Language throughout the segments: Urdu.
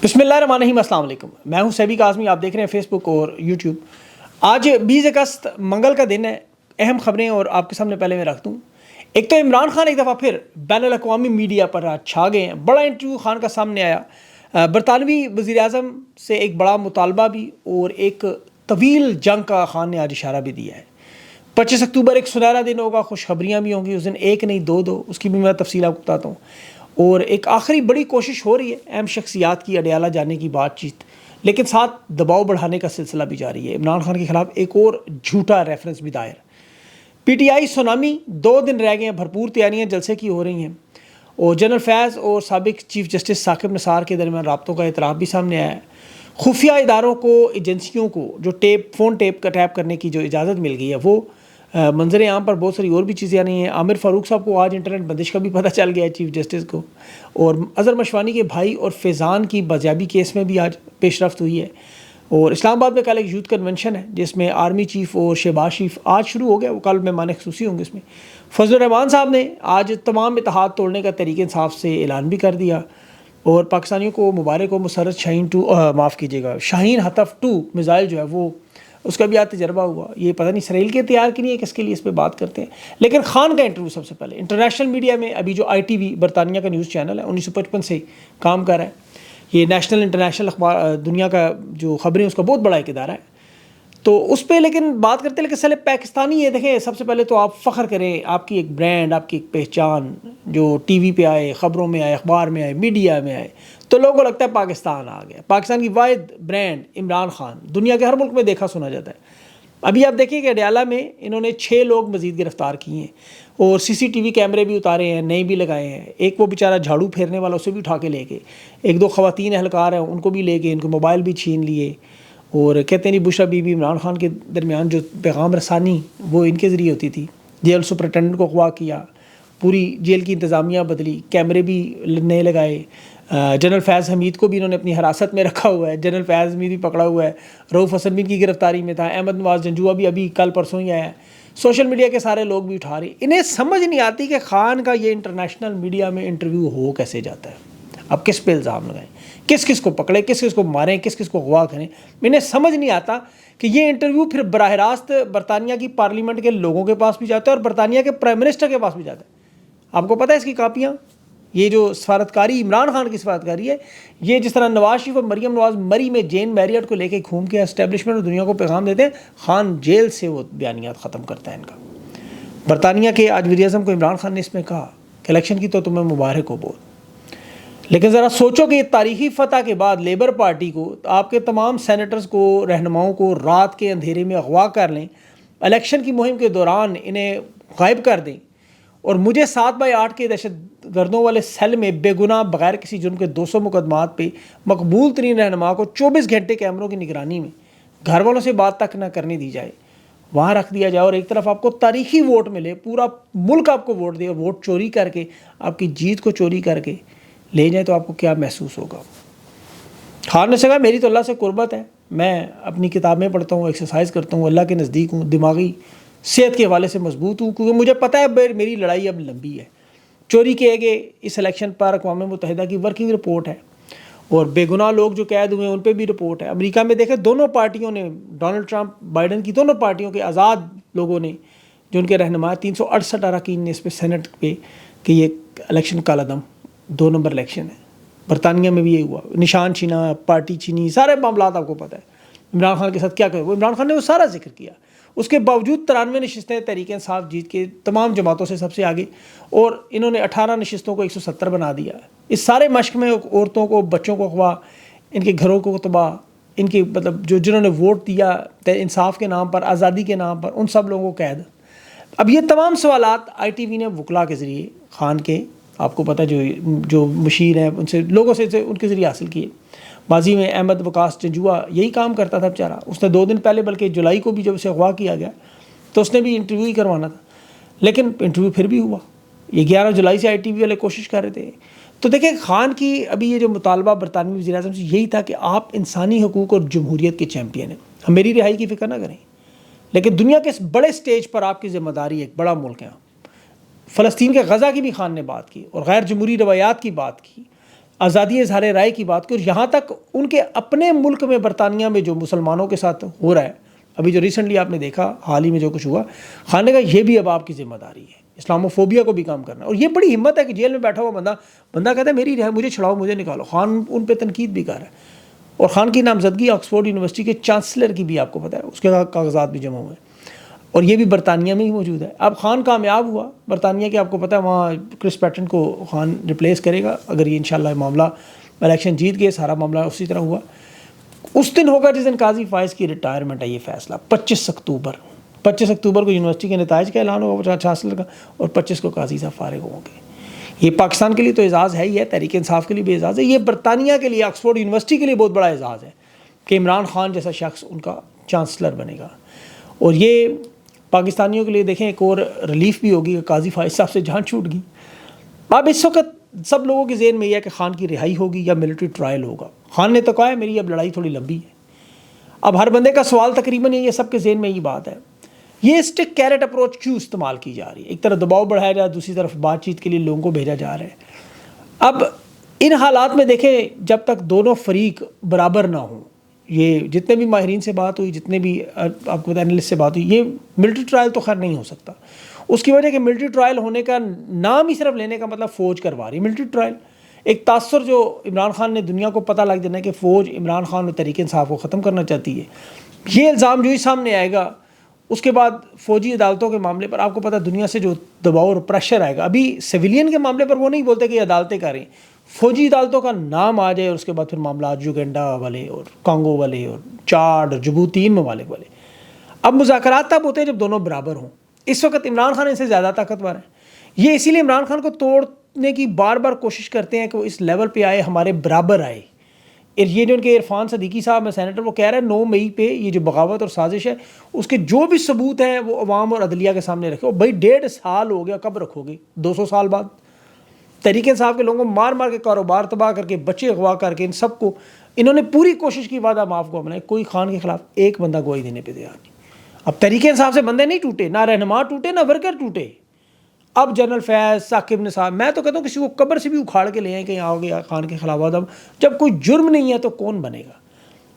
بسم اللہ الرحمن الرحیم، السلام علیکم۔ میں ہوں سیبی کاظمی، آپ دیکھ رہے ہیں فیس بک اور یوٹیوب۔ آج 20 اگست منگل کا دن ہے۔ اہم خبریں اور آپ کے سامنے پہلے میں رکھ دوں۔ ایک تو عمران خان ایک دفعہ پھر بین الاقوامی میڈیا پر چھا گئے ہیں۔ بڑا انٹرویو خان کا سامنے آیا، برطانوی وزیر اعظم سے ایک بڑا مطالبہ بھی اور ایک طویل جنگ کا خان نے آج اشارہ بھی دیا ہے۔ 25 اکتوبر ایک سنہرا دن ہوگا، خوشخبریاں بھی ہوں گی اس دن، ایک نہیں دو، اس کی بھی میں تفصیل آپ کو بتاتا ہوں۔ اور ایک آخری بڑی کوشش ہو رہی ہے اہم شخصیات کی اڈیالہ جانے کی بات چیت، لیکن ساتھ دباؤ بڑھانے کا سلسلہ بھی جاری ہے۔ عمران خان کے خلاف ایک اور جھوٹا ریفرنس بھی دائر۔ پی ٹی آئی سونامی 2 دن رہ گئے ہیں، بھرپور تیاریاں جلسے کی ہو رہی ہیں، اور جنرل فیض اور سابق چیف جسٹس ثاقب نثار کے درمیان رابطوں کا اعتراف بھی سامنے آیا ہے۔ خفیہ اداروں کو، ایجنسیوں کو جو فون ٹیپ کا ٹیپ کرنے کی جو اجازت مل گئی ہے، وہ منظر عام پر بہت ساری اور بھی چیزیں آ رہی ہیں۔ عامر فاروق صاحب کو آج انٹرنیٹ بندش کا بھی پتہ چل گیا ہے، چیف جسٹس کو، اور اظہر مشوانی کے بھائی اور فیضان کی بازیابی کیس میں بھی آج پیش رفت ہوئی ہے۔ اور اسلام آباد میں کل ایک یوتھ کنونشن ہے جس میں آرمی چیف اور شہباز شریف آج شروع ہو گیا، وہ کل مہمان خصوصی ہوں گے اس میں۔ فضل الرحمان صاحب نے آج تمام اتحاد توڑنے کا تحریک انصاف سے اعلان بھی کر دیا، اور پاکستانیوں کو مبارک ہو مسرت شاہین حطف 2 میزائل جو ہے وہ اس کا بھی آج تجربہ ہوا۔ یہ پتہ نہیں اسرائیل کے تیار کی نہیں ہے، کس کے لیے اس پہ بات کرتے ہیں۔ لیکن خان کا انٹرویو سب سے پہلے انٹرنیشنل میڈیا میں، ابھی جو آئی ٹی وی برطانیہ کا نیوز چینل ہے 1955 سے کام کر رہا ہے، یہ نیشنل انٹرنیشنل اخبار دنیا کا جو خبریں اس کا بہت بڑا ایک ادارہ ہے، تو اس پہ لیکن بات کرتے ہیں۔ لیکن سلے پاکستانی یہ دیکھیں، سب سے پہلے تو آپ فخر کریں، آپ کی ایک برانڈ، آپ کی ایک پہچان جو ٹی وی پہ آئے، خبروں میں آئے، اخبار میں آئے، میڈیا میں آئے، تو لوگوں کو لگتا ہے پاکستان آ گیا۔ پاکستان کی واحد برانڈ عمران خان دنیا کے ہر ملک میں دیکھا سنا جاتا ہے۔ ابھی آپ دیکھیں کہ اڈیالہ میں انہوں نے 6 لوگ مزید گرفتار کیے ہیں، اور سی سی ٹی وی کیمرے بھی اتارے ہیں، نئے بھی لگائے ہیں۔ ایک وہ بیچارہ جھاڑو پھیرنے والا، اسے بھی اٹھا کے لے گئے۔ 1-2 خواتین اہلکار ہیں، ان کو بھی لے گئے، ان کو موبائل بھی چھین لیے۔ اور کہتے ہیں بشرا بی بی عمران خان کے درمیان جو پیغام رسانی وہ ان کے ذریعے ہوتی تھی۔ جیل سپرنٹینڈنٹ کو اغوا کیا، پوری جیل کی انتظامیہ بدلی، کیمرے بھی نئے لگائے۔ جنرل فیض حمید کو بھی انہوں نے اپنی حراست میں رکھا ہوا ہے، جنرل فیض حمید بھی پکڑا ہوا ہے، رؤف حسن بھی ان کی گرفتاری میں تھا، احمد نواز جنجوعہ بھی ابھی کل پرسوں ہی آیا ہے۔ سوشل میڈیا کے سارے لوگ بھی اٹھا رہے ہیں۔ انہیں سمجھ نہیں آتی کہ خان کا یہ انٹرنیشنل میڈیا میں انٹرویو ہو کیسے جاتا ہے، اب کس پہ الزام لگائیں، کس کس کو پکڑیں، کس کس کو ماریں، کس کس کو اغوا کریں۔ انہیں سمجھ نہیں آتا کہ یہ انٹرویو پھر براہ راست برطانیہ کی پارلیمنٹ کے لوگوں کے پاس بھی جاتا ہے اور برطانیہ کے پرائم منسٹر کے پاس بھی جاتا ہے۔ آپ کو پتہ ہے اس کی کاپیاں، یہ جو سفارتکاری عمران خان کی سفارتکاری ہے، یہ جس طرح نواز شریف اور مریم نواز مری میں جین میریٹ کو لے کے گھوم کے اسٹیبلشمنٹ اور دنیا کو پیغام دیتے ہیں، خان جیل سے وہ بیانیات ختم کرتا ہے ان کا۔ برطانیہ کے آج وزیر اعظم کو عمران خان نے اس میں کہا کہ الیکشن کی تو تمہیں مبارک ہو بہت، لیکن ذرا سوچو کہ یہ تاریخی فتح کے بعد لیبر پارٹی کو، آپ کے تمام سینیٹرز کو، رہنماؤں کو رات کے اندھیرے میں اغوا کر لیں، الیکشن کی مہم کے دوران انہیں غائب کر دیں، اور مجھے 7/8 کے دہشت گردوں والے سیل میں بے گناہ بغیر کسی جرم کے 200 مقدمات پہ مقبول ترین رہنما کو 24 گھنٹے کیمروں کی نگرانی میں گھر والوں سے بات تک نہ کرنے دی جائے، وہاں رکھ دیا جائے، اور ایک طرف آپ کو تاریخی ووٹ ملے، پورا ملک آپ کو ووٹ دے، اور ووٹ چوری کر کے، آپ کی جیت کو چوری کر کے لے جائیں، تو آپ کو کیا محسوس ہوگا؟ خان نے کہا میری تو اللہ سے قربت ہے، میں اپنی کتابیں پڑھتا ہوں، ایکسرسائز کرتا ہوں، اللہ کے نزدیک ہوں، دماغی صحت کے حوالے سے مضبوط ہوں، کیونکہ مجھے پتہ ہے میری لڑائی اب لمبی ہے۔ چوری کیے گئے اس الیکشن پر اقوام متحدہ کی ورکنگ رپورٹ ہے، اور بے گناہ لوگ جو قید ہوئے ہیں ان پہ بھی رپورٹ ہے۔ امریکہ میں دیکھیں دونوں پارٹیوں نے، ڈونلڈ ٹرمپ، بائیڈن کی دونوں پارٹیوں کے آزاد لوگوں نے، جو ان کے رہنما 368 اراکین نے اس پہ سینٹ پہ کہ یہ الیکشن کالا دم 2 نمبر الیکشن ہے۔ برطانیہ میں بھی یہ ہوا، نشان چھینا، پارٹی چھینی، سارے معاملات آپ کو پتہ ہے۔ عمران خان کے ساتھ کیا کرے، وہ عمران خان نے وہ سارا ذکر کیا۔ اس کے باوجود 93 نشستیں تحریک انصاف جیت کے تمام جماعتوں سے سب سے آگے، اور انہوں نے 18 نشستوں کو 170 بنا دیا۔ اس سارے مشق میں عورتوں کو، بچوں کو اغوا، ان کے گھروں کو تباہ، ان کے مطلب جنہوں نے ووٹ دیا انصاف کے نام پر، آزادی کے نام پر، ان سب لوگوں کو قید۔ اب یہ تمام سوالات آئی ٹی وی نے وکلا کے ذریعے خان کے، آپ کو پتہ جو مشیر ہیں ان سے، لوگوں سے ان کے ذریعے حاصل کیے۔ ماضی میں احمد وقاص جنجوعہ یہی کام کرتا تھا بیچارہ، اس نے 2 دن پہلے، بلکہ جولائی کو بھی جب اسے اغوا کیا گیا تو اس نے بھی انٹرویو ہی کروانا تھا، لیکن انٹرویو پھر بھی ہوا۔ یہ 11 جولائی سے آئی ٹی وی والے کوشش کر رہے تھے۔ تو دیکھیں خان کی ابھی یہ جو مطالبہ برطانوی وزیر اعظم سے یہی تھا کہ آپ انسانی حقوق اور جمہوریت کے چیمپئن ہیں، ہم میری رہائی کی فکر نہ کریں، لیکن دنیا کے اس بڑے سٹیج پر آپ کی ذمہ داری ہے، ایک بڑا ملک ہے۔ فلسطین کے غزہ کی بھی خان نے بات کی اور غیر جمہوری روایات کی بات کی، آزادی اظہار رائے کی بات کی، اور یہاں تک ان کے اپنے ملک میں برطانیہ میں جو مسلمانوں کے ساتھ ہو رہا ہے، ابھی جو ریسنٹلی آپ نے دیکھا حال ہی میں جو کچھ ہوا، خان نے کہا یہ بھی اب آپ کی ذمہ داری ہے، اسلاموفوبیا کو بھی کام کرنا. اور یہ بڑی ہمت ہے کہ جیل میں بیٹھا ہوا بندہ کہتا ہے میری رہا، مجھے چھڑاؤ، مجھے نکالو. خان ان پہ تنقید بھی کر رہا ہے. اور خان کی نامزدگی آکسفورڈ یونیورسٹی کے چانسلر کی بھی آپ کو پتہ ہے، اس کے کاغذات بھی جمع ہوئے ہیں، اور یہ بھی برطانیہ میں ہی موجود ہے. اب خان کامیاب ہوا برطانیہ کے، آپ کو پتہ ہے وہاں کرس پیٹن کو خان ریپلیس کرے گا اگر یہ انشاءاللہ معاملہ الیکشن جیت گئے. سارا معاملہ اسی طرح ہوا. اس دن ہوگا جس دن قاضی فائز کی ریٹائرمنٹ ہے. یہ فیصلہ 25 اکتوبر کو یونیورسٹی کے نتائج کا اعلان ہوگا چانسلر کا، اور 25 کو قاضی صاحب فارغ ہوں گے. یہ پاکستان کے لیے تو اعزاز ہے ہی ہے، تحریک انصاف کے لیے بھی اعزاز ہے. یہ برطانیہ کے لیے، آکسفورڈ یونیورسٹی کے لیے بہت بڑا اعزاز ہے کہ عمران خان جیسا شخص ان کا چانسلر بنے گا. اور یہ پاکستانیوں کے لیے دیکھیں ایک اور ریلیف بھی ہوگی کہ قاضی فائز صاحب سے جان چھوٹ گئی. اب اس وقت سب لوگوں کے ذہن میں یہ ہے کہ خان کی رہائی ہوگی یا ملٹری ٹرائل ہوگا. خان نے تو کہا ہے میری اب لڑائی تھوڑی لمبی ہے. اب ہر بندے کا سوال تقریباً یہ سب کے ذہن میں یہ بات ہے، یہ اسٹک کیرٹ اپروچ کیوں استعمال کی جا رہی ہے؟ ایک طرف دباؤ بڑھایا جا رہا ہے، دوسری طرف بات چیت کے لیے لوگوں کو بھیجا جا رہا ہے. اب ان حالات میں دیکھیں جب تک دونوں فریق برابر نہ ہوں، یہ جتنے بھی ماہرین سے بات ہوئی، جتنے بھی آپ کو انالسٹ سے بات ہوئی، یہ ملٹری ٹرائل تو خیر نہیں ہو سکتا. اس کی وجہ کہ ملٹری ٹرائل ہونے کا نام ہی صرف لینے کا مطلب فوج کروا رہی ہے. ملٹری ٹرائل ایک تاثر جو عمران خان نے دنیا کو پتہ لگ دینا ہے کہ فوج عمران خان اور تحریک انصاف کو ختم کرنا چاہتی ہے. یہ الزام جو ہی سامنے آئے گا، اس کے بعد فوجی عدالتوں کے معاملے پر آپ کو پتہ دنیا سے جو دباؤ اور پریشر آئے گا. ابھی سویلین کے معاملے پر وہ نہیں بولتے کہ یہ عدالتیں کر رہی ہیں، فوجی عدالتوں کا نام آ جائے اور اس کے بعد پھر معاملات یوگینڈا والے اور کانگو والے اور چاڈ اور جبوتی ان ممالک والے. اب مذاکرات تب ہوتے ہیں جب دونوں برابر ہوں. اس وقت عمران خان ان سے زیادہ طاقتور ہے. یہ اسی لیے عمران خان کو توڑنے کی بار بار کوشش کرتے ہیں کہ وہ اس لیول پہ آئے، ہمارے برابر آئے. یہ جو ان کے عرفان صدیقی صاحب میں سینیٹر، وہ کہہ رہے ہیں 9 مئی پہ یہ جو بغاوت اور سازش ہے اس کے جو بھی ثبوت ہیں وہ عوام اور عدلیہ کے سامنے رکھو. بھائی 1.5 سال ہو گیا، کب رکھو گے؟ 200 سال بعد تحریک انصاف کے لوگوں کو مار مار کے کاروبار تباہ کر کے، بچے اغوا کر کے، ان سب کو انہوں نے پوری کوشش کی وعدہ معاف کو بنائے. کوئی خان کے خلاف ایک بندہ گواہی دینے پہ تیار نہیں. اب تحریک انصاف سے بندے نہیں ٹوٹے، نہ رہنما ٹوٹے، نہ ورکر ٹوٹے. اب جنرل فیض، ثاقب نصاب، میں تو کہتا ہوں کسی کو قبر سے بھی اکھاڑ کے لے آئیں کہ آؤ گے خان کے خلاف وعدہ. جب کوئی جرم نہیں ہے تو کون بنے گا؟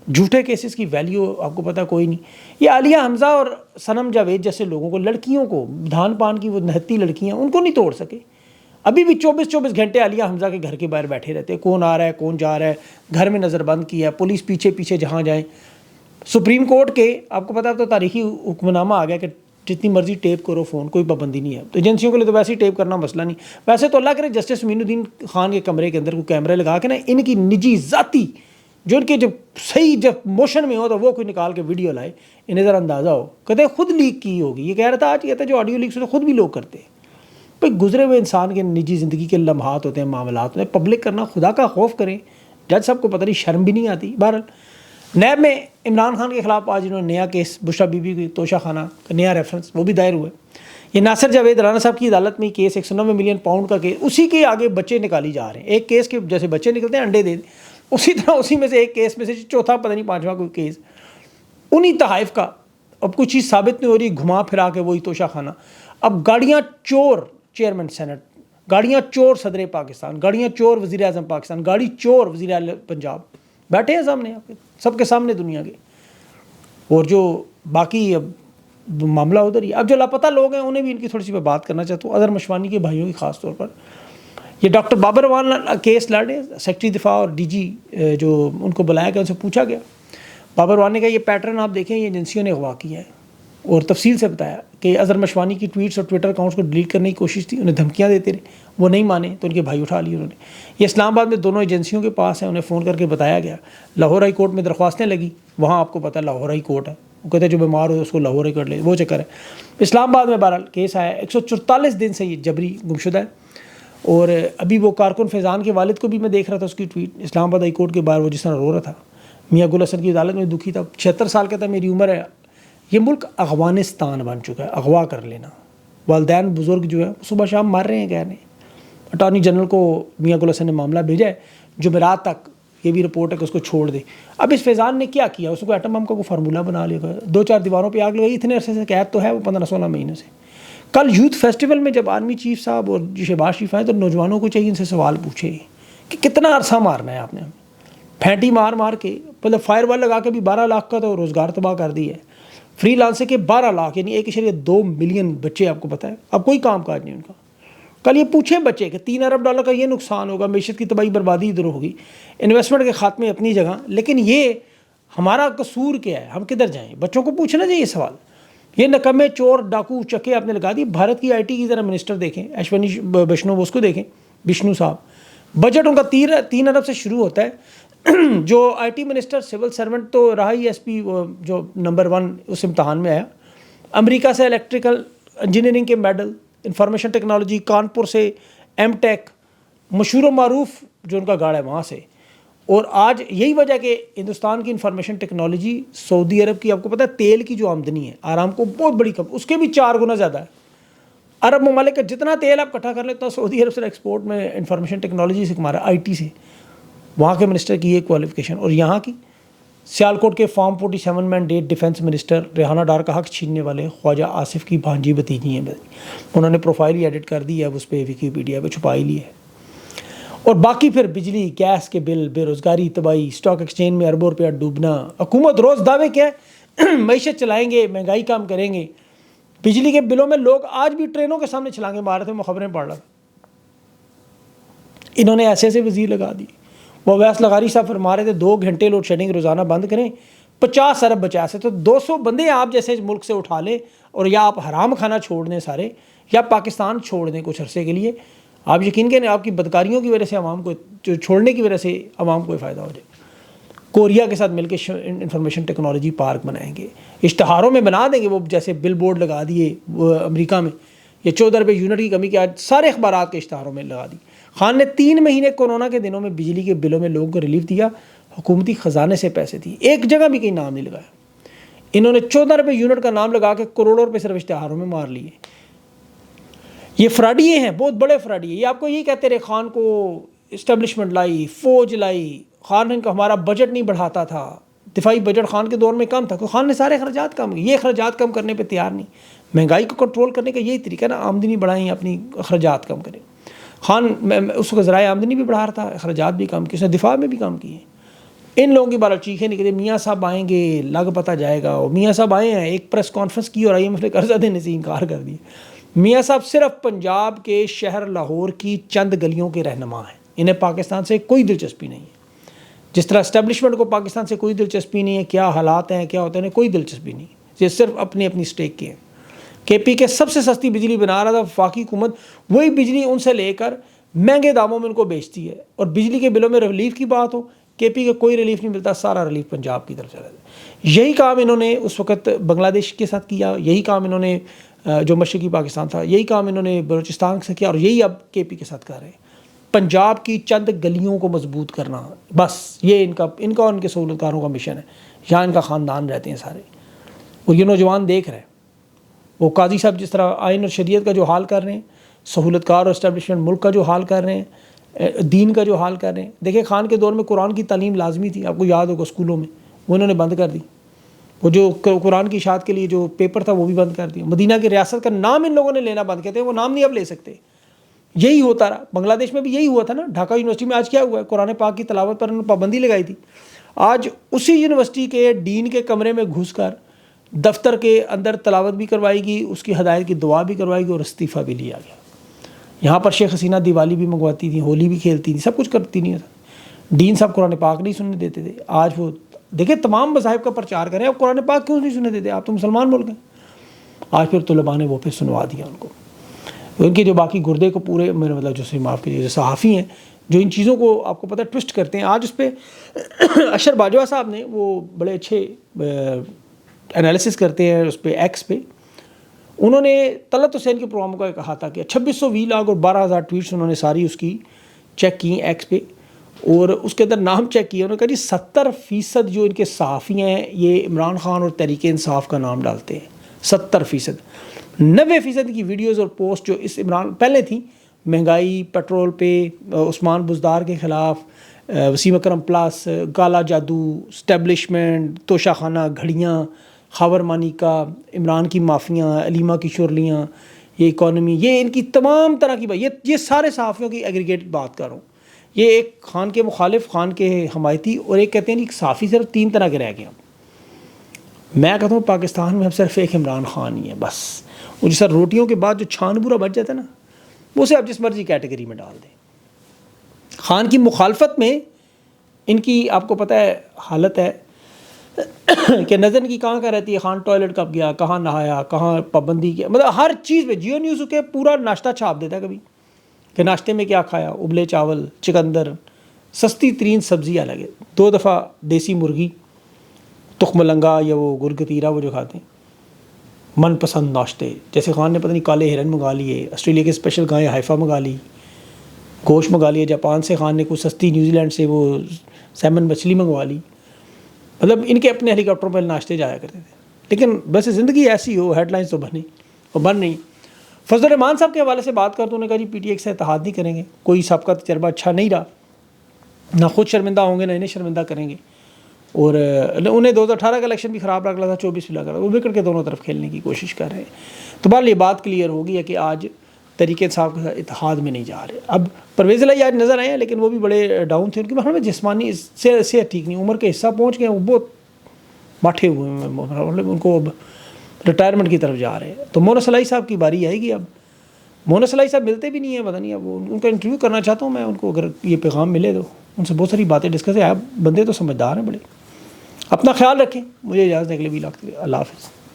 جھوٹے کیسز کی ویلیو آپ کو پتہ کوئی نہیں. یہ عالیہ حمزہ اور صنم جاوید جیسے لوگوں کو، لڑکیوں کو، دھان پان کی وہ نہتی لڑکیاں، ان کو نہیں توڑ سکے. ابھی بھی 24 گھنٹے عالیہ حمزہ کے گھر کے باہر بیٹھے رہتے ہیں، کون آ رہا ہے کون جا رہا ہے، گھر میں نظر بند کیا ہے، پولیس پیچھے پیچھے جہاں جائیں. سپریم کورٹ کے آپ کو پتہ تو تاریخی حکم نامہ آ گیا کہ جتنی مرضی ٹیپ کرو فون، کوئی پابندی نہیں ہے. تو ایجنسیوں کے لیے تو ویسے ہی ٹیپ کرنا مسئلہ نہیں. ویسے تو اللہ کرے جسٹس امین الدین خان کے کمرے کے اندر کوئی کیمرے لگا کے نا ان کی نجی ذاتی جو ان کے جب موشن میں ہو تو وہ کوئی نکال کے ویڈیو لائے، انہیں ذرا اندازہ ہو. کہتے ہیں خود لیک کی ہوگی. یہ کہہ رہا تھا آج، یہ تھا جو آڈیو لیکس ہوتے خود بھی لوگ کرتے ہیں. بھائی گزرے ہوئے انسان کے نجی زندگی کے لمحات ہوتے ہیں، معاملات ہوتے ہیں، پبلک کرنا خدا کا خوف کریں. جج صاحب کو پتہ نہیں شرم بھی نہیں آتی. بہرحال نیب میں عمران خان کے خلاف آج انہوں نے نیا کیس، بشرا بی بی کی توشہ خانہ کا نیا ریفرنس وہ بھی دائر ہوا ہے. یہ ناصر جاوید رانا صاحب کی عدالت میں کیس 190 ملین پاؤنڈ کا کیس، اسی کے آگے بچے نکالی جا رہے ہیں. ایک کیس کے جیسے بچے نکلتے ہیں انڈے دے، اسی طرح اسی میں سے ایک کیس میں سے چوتھا پتہ نہیں 5واں کوئی کیس انہی تحائف کا. اب کوئی چیز ثابت نہیں ہو رہی، گھما پھرا کے وہی توشہ خانہ. اب گاڑیاں چور چیئرمین سینٹ، گاڑیاں چور صدر پاکستان، گاڑیاں چور وزیر اعظم پاکستان، گاڑی چور وزیر اعظم پنجاب بیٹھے ہیں سامنے آپ کے، سب کے سامنے دنیا کے. اور جو باقی اب معاملہ ادھر ہی. اب جو لاپتہ لوگ ہیں انہیں بھی ان کی تھوڑی سی میں بات کرنا چاہتا ہوں، اظہر مشوانی کے بھائیوں کی خاص طور پر. یہ ڈاکٹر بابر اعوان کیس لڑے، سیکرٹری دفاع اور ڈی جی جو ان کو بلایا گیا ان سے پوچھا گیا. بابر اعوان نے کہا یہ پیٹرن آپ دیکھیں، یہ ایجنسیوں نے اغوا کیا ہے، اور تفصیل سے بتایا کہ اظہر مشوانی کی ٹویٹس اور ٹویٹر اکاؤنٹس کو ڈیلیٹ کرنے کی کوشش تھی، انہیں دھمکیاں دیتے رہے، وہ نہیں مانے تو ان کے بھائی اٹھا لیے انہوں نے. یہ اسلام آباد میں دونوں ایجنسیوں کے پاس ہیں، انہیں فون کر کے بتایا گیا. لاہور ہائی کورٹ میں درخواستیں لگی، وہاں آپ کو پتہ ہے لاہور ہائی کورٹ ہے، وہ کہتے ہیں جو بیمار ہو اس کو لاہور ہی کر لے، وہ چکر ہے. اسلام آباد میں بہرحال کیس آیا ہے، 144 دن سے یہ جبری گمشدہ ہے. اور ابھی وہ کارکن فیضان کے والد کو بھی میں دیکھ رہا تھا، اس کی ٹویٹ اسلام آباد ہائی کورٹ کے باہر وہ جس طرح رو رہا تھا، میاں گل حسن کی عدالت میں دکھی تھا. 76 سال کا تھا، میری عمر ہے. یہ ملک افغانستان بن چکا ہے، اغوا کر لینا. والدین بزرگ جو ہے صبح شام مر رہے ہیں، کہہ رہے ہیں. اٹارنی جنرل کو میاں گل حسن نے معاملہ بھیجا ہے، جمعرات تک یہ بھی رپورٹ ہے کہ اس کو چھوڑ دے. اب اس فیضان نے کیا کیا؟ اس کو ایٹم بم کا کوئی فارمولہ بنا لیا، 2-4 دیواروں پہ آگ لگائی. اتنے عرصے سے قید تو ہے وہ 15-16 مہینے سے. کل یوتھ فیسٹیول میں جب آرمی چیف صاحب اور شہباز شریف آئے تو نوجوانوں کو چاہیے ان سے سوال پوچھے کہ کتنا عرصہ مارنا ہے آپ نے ہمیں. پھینٹی مار مار کے مطلب فائر وال لگا کے بھی 12 لاکھ کا تو روزگار تباہ کر دی ہے. فری لانسنگ کے 12 لاکھ یعنی 1.2 ملین بچے آپ کو پتہ ہے اب کوئی کام کاج نہیں ان کا. کل یہ پوچھیں بچے کہ $3 ارب کا یہ نقصان ہوگا, معیشت کی تباہی بربادی ادھر ہوگی, انویسٹمنٹ کے خاتمے اپنی جگہ, لیکن یہ ہمارا قصور کیا ہے, ہم کدھر جائیں؟ بچوں کو پوچھنا چاہیے سوال. یہ نکمے چور ڈاکو چکے آپ نے لگا دی. بھارت کی IT کی ذرا منسٹر دیکھیں, اشونی بشنو, اس کو دیکھیں, بشنو صاحب, بجٹ ان کا 3 ارب سے شروع ہوتا ہے. جو IT منسٹر سول سرونٹ تو رہا ہی SP جو نمبر 1 اس امتحان میں آیا, امریکہ سے الیکٹریکل انجینئرنگ کے میڈل, انفارمیشن ٹیکنالوجی کانپور سے M.Tech, مشہور و معروف جو ان کا گاڑ ہے وہاں سے. اور آج یہی وجہ کہ ہندوستان کی انفارمیشن ٹیکنالوجی سعودی عرب کی, آپ کو پتہ ہے تیل کی جو آمدنی ہے آرام کو بہت بڑی کم, اس کے بھی 4 گنا زیادہ ہے. عرب ممالک کا جتنا تیل آپ اکٹھا کر لیں تو سعودی عرب سے ایکسپورٹ میں انفارمیشن ٹیکنالوجی سے ہمارا IT سے, وہاں کے منسٹر کی یہ کوالیفیکیشن. اور یہاں کی سیالکوٹ کے form 47 mandate defence minister Rehana Dar کا حق چھیننے والے خواجہ آصف کی بھانجی بھتیجی ہیں. انہوں نے پروفائل ہی ایڈٹ کر دی ہے, اس پہ ویکیپیڈیا پہ چھپا ہی لی ہے. اور باقی پھر بجلی گیس کے بل, بے روزگاری, تباہی, اسٹاک ایکسچینج میں اربوں روپیہ ڈوبنا. حکومت روز دعوے کیا ہے, معیشت چلائیں گے, مہنگائی کم کریں گے. بجلی کے بلوں میں لوگ آج بھی ٹرینوں کے سامنے چھلانگے مار رہے تھے, میں خبریں پڑھ رہا تھا. انہوں نے ایسے وزیر لگا دی. وہ اویس لغاری صاحب فرما رہے تھے 2 گھنٹے لوڈ شیڈنگ روزانہ بند کریں, 50 ارب بچا سے. تو 200 بندے آپ جیسے ملک سے اٹھا لیں, اور یا آپ حرام کھانا چھوڑ دیں سارے, یا پاکستان چھوڑ دیں کچھ عرصے کے لیے. آپ یقین کریں آپ کی بدکاریوں کی وجہ سے عوام کو چھوڑنے کی وجہ سے عوام کو فائدہ ہو جائے. کوریا کے ساتھ مل کے انفارمیشن ٹیکنالوجی پارک بنائیں گے, اشتہاروں میں بنا دیں گے وہ جیسے بل بورڈ لگا دیے وہ امریکہ میں, یہ 14 روپے یونٹ کی کمی کے آج سارے اخبارات کے اشتہاروں میں لگا دی. خان نے 3 مہینے کورونا کے دنوں میں بجلی کے بلوں میں لوگوں کو ریلیف دیا, حکومتی خزانے سے پیسے دیے, ایک جگہ بھی کہیں نام نہیں لگایا. انہوں نے 14 روپے یونٹ کا نام لگا کے کروڑوں روپے صرف اشتہاروں میں مار لیے. یہ فراڈیے ہیں, بہت بڑے فراڈیے. یہ آپ کو یہی کہتے رہے خان کو اسٹیبلشمنٹ لائی, فوج لائی, خان کا ہمارا بجٹ نہیں بڑھاتا تھا, دفاعی بجٹ خان کے دور میں کم تھا, خان نے سارے اخراجات کم کیے. یہ اخراجات کم کرنے پہ تیار نہیں. مہنگائی کو کنٹرول کرنے کا یہی طریقہ نا, آمدنی بڑھائیں, اپنی اخراجات کم کریں. خان اس کو ذرائع آمدنی بھی بڑھا رہا تھا, اخراجات بھی کم کیے, اس نے دفاع میں بھی کم کیے. ان لوگوں کی بارہ چیخیں نکلے, میاں صاحب آئیں گے لگ پتہ جائے گا. اور میاں صاحب آئے ہیں, ایک پریس کانفرنس کی اور IMF نے قرضہ دینے سے انکار کر دیا. میاں صاحب صرف پنجاب کے شہر لاہور کی چند گلیوں کے رہنما ہیں, انہیں پاکستان سے کوئی دلچسپی نہیں ہے. جس طرح اسٹیبلشمنٹ کو پاکستان سے کوئی دلچسپی نہیں ہے, کیا حالات ہیں کیا ہوتے ہیں, کوئی دلچسپی نہیں. یہ صرف اپنی اسٹیک کے ہیں. KP کے سب سے سستی بجلی بنا رہا تھا وفاقی حکومت, وہی بجلی ان سے لے کر مہنگے داموں میں ان کو بیچتی ہے. اور بجلی کے بلوں میں ریلیف کی بات ہو, KP کا کوئی ریلیف نہیں ملتا, سارا ریلیف پنجاب کی طرف چلا جاتا ہے. یہی کام انہوں نے اس وقت بنگلہ دیش کے ساتھ کیا, یہی کام انہوں نے جو مشرقی پاکستان تھا, یہی کام انہوں نے بلوچستان سے کیا, اور یہی اب KP کے ساتھ کر رہے ہیں. پنجاب کی چند گلیوں کو مضبوط کرنا, بس یہ ان کا اور ان کے سہولت کاروں کا مشن ہے. یہاں ان کا خاندان رہتے ہیں سارے, اور یہ نوجوان دیکھ رہے ہیں. وہ قاضی صاحب جس طرح آئین اور شریعت کا جو حال کر رہے ہیں, سہولت کار اور اسٹیبلشمنٹ ملک کا جو حال کر رہے ہیں, دین کا جو حال کر رہے ہیں. دیکھیں خان کے دور میں قرآن کی تعلیم لازمی تھی, آپ کو یاد ہوگا اسکولوں میں, وہ انہوں نے بند کر دی. وہ جو قرآن کی اشاعت کے لیے جو پیپر تھا وہ بھی بند کر دیا. مدینہ کی ریاست کا نام ان لوگوں نے لینا بند کیا تھے, وہ نام نہیں اب لے سکتے. یہی ہوتا رہا. بنگلہ دیش میں بھی یہی ہوا تھا نا. ڈھاکہ یونیورسٹی میں آج کیا ہوا ہے, قرآن پاک کی تلاوت پر انہوں نے پابندی لگائی تھی. آج اسی یونیورسٹی کے ڈین کے کمرے میں گھس کر دفتر کے اندر تلاوت بھی کروائی گئی, اس کی ہدایت کی دعا بھی کروائی گئی, اور استعفیٰ بھی لیا گیا. یہاں پر شیخ حسینہ دیوالی بھی منگواتی تھیں, ہولی بھی کھیلتی تھیں, سب کچھ کرتی نہیں تھا. ڈین صاحب قرآن پاک نہیں سننے دیتے تھے. آج وہ دیکھیں تمام مذاہب کا پرچار کریں, اب قرآن پاک کیوں نہیں سننے دیتے, آپ تو مسلمان ملک ہیں. آج پھر طلباء نے وہ پھر سنوا دیا ان کو. ان کے جو باقی گردے کو پورے میرے مطلب جو معاف کیجیے جو صحافی ہیں جو ان چیزوں کو آپ کو پتہ ٹوسٹ کرتے ہیں. آج اس پہ اشر باجوہ صاحب نے وہ بڑے اچھے انالیسس کرتے ہیں اس پہ, ایکس پہ. انہوں نے طلعت حسین کے پروگرام کا کہا تھا کہ 2620 لاکھ اور 12,000 ٹویٹس انہوں نے ساری اس کی چیک کی ایکس پہ, اور اس کے اندر نام چیک کیا. انہوں نے کہا جی 70% جو ان کے صحافی ہیں یہ عمران خان اور تحریک انصاف کا نام ڈالتے ہیں. 70%. 90% کی ویڈیوز اور پوسٹ جو اس عمران پہلے تھیں, مہنگائی, پیٹرول پہ, عثمان بزدار کے خلاف, وسیم اکرم پلس, کالا جادو, اسٹیبلشمنٹ, توشہ خانہ, گھڑیاں, خاور مانی کا, عمران کی مافیاں, علیمہ کی شورلیاں, یہ اکانومی, یہ ان کی تمام طرح کی بات, یہ سارے صحافیوں کی ایگریگیٹ بات کر رہا ہوں. یہ ایک خان کے مخالف، خان کے حمایتی، اور ایک کہتے ہیں ایک صحافی، صرف 3 طرح کے رہ گئے ہیں۔ میں کہتا ہوں پاکستان میں اب صرف ایک عمران خان ہی ہے بس۔ وہ جیسا روٹیوں کے بعد جو چھان برا بچ جاتا ہے نا، وہ اسے آپ جس مرضی کیٹیگری میں ڈال دیں۔ خان کی مخالفت میں ان کی آپ کو پتہ ہے حالت ہے کہ نظر ان کی کہاں رہتی ہے، خان ٹوائلٹ کب گیا، کہاں نہایا، کہاں پابندی کیا، مطلب ہر چیز پہ جیو نیوز کے پورا ناشتہ چھاپ دیتا ہے کبھی کہ ناشتے میں کیا کھایا، ابلے چاول، چکندر، سستی ترین سبزیاں لگے، 2 دفعہ دیسی مرغی، تخم لنگا یا وہ گرگتیرا وہ جو کھاتے ہیں، من پسند ناشتے، جیسے خان نے پتہ نہیں کالے ہرن منگا لیے، آسٹریلیا کے اسپیشل گائے ہائفا منگا لی، گوشت منگا لیا، جاپان سے خان نے کوئی سستی، نیوزی لینڈ سے وہ سیمن مچھلی منگوا لی، مطلب ان کے اپنے ہیلی کاپٹروں پہ ناشتے جایا کرتے تھے۔ لیکن ویسے زندگی ایسی ہو، ہیڈ لائنس تو بنی اور بن نہیں۔ فضل الرحمان صاحب کے حوالے سے بات کرتے انہوں نے کہا جی پی ٹی آئی سے اتحاد نہیں کریں گے، کوئی سابقہ تجربہ اچھا نہیں رہا، نہ خود شرمندہ ہوں گے نہ انہیں شرمندہ کریں گے، اور انہیں 2018 کا الیکشن بھی خراب لگ رہا تھا، 24 بھی لگ رہا تھا، وہ وکٹ کے دونوں طرف کھیلنے کی کوشش کر رہے ہیں۔ تو بہرحال یہ بات کلیئر ہوگی ہے کہ آج تحریک انصاف کے ساتھ اتحاد میں نہیں جا رہے۔ اب پرویز الہی آج نظر آئے ہیں لیکن وہ بھی بڑے ڈاؤن تھے، ان کی میں جسمانی صحت ٹھیک نہیں، عمر کے حصہ پہنچ گئے ہیں، وہ بہت ماٹھے ہوئے ہیں، مطلب ان کو اب ریٹائرمنٹ کی طرف جا رہے ہیں۔ تو مونس الہی صاحب کی باری آئے گی اب۔ مونس الہی صاحب ملتے بھی نہیں ہیں، پتہ نہیں اب ان کا انٹرویو کرنا چاہتا ہوں میں، ان کو اگر یہ پیغام ملے تو ان سے بہت ساری باتیں ڈسکس ہے۔ آپ بندے تو سمجھدار ہیں بڑے۔ اپنا خیال رکھیں، مجھے اجازت دیں، اگلی بھی لاکھ۔ اللہ حافظ۔